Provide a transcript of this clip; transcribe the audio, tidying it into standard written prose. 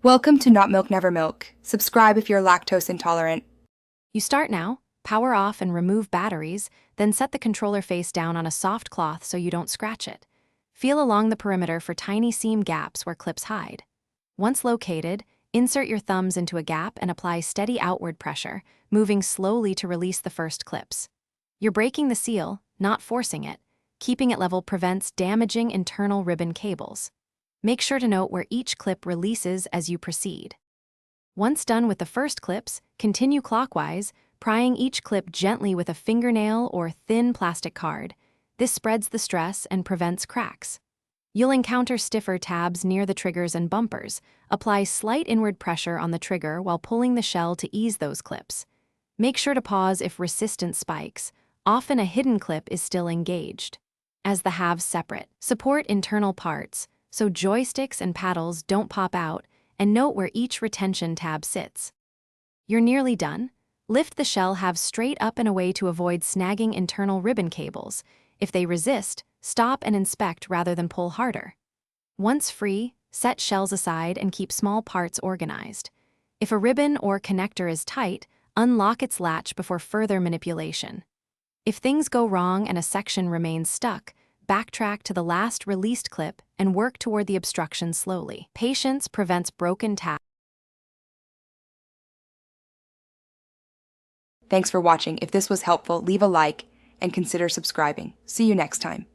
Welcome to Not Milk Never Milk. Subscribe if you're lactose intolerant. You start now, power off and remove batteries, then set the controller face down on a soft cloth so you don't scratch it. Feel along the perimeter for tiny seam gaps where clips hide. Once located, insert your thumbs into a gap and apply steady outward pressure, moving slowly to release the first clips. You're breaking the seal, not forcing it. Keeping it level prevents damaging internal ribbon cables. Make sure to note where each clip releases as you proceed. Once done with the first clips, continue clockwise, prying each clip gently with a fingernail or thin plastic card. This spreads the stress and prevents cracks. You'll encounter stiffer tabs near the triggers and bumpers. Apply slight inward pressure on the trigger while pulling the shell to ease those clips. Make sure to pause if resistance spikes. Often a hidden clip is still engaged. As the halves separate, support internal parts, so joysticks and paddles don't pop out, and note where each retention tab sits. You're nearly done. Lift the shell halves straight up and away to avoid snagging internal ribbon cables. If they resist, stop and inspect rather than pull harder. Once free, set shells aside and keep small parts organized. If a ribbon or connector is tight, unlock its latch before further manipulation. If things go wrong and a section remains stuck, backtrack to the last released clip and work toward the obstruction slowly. Patience prevents broken tabs. Thanks for watching. If this was helpful, leave a like and consider subscribing. See you next time.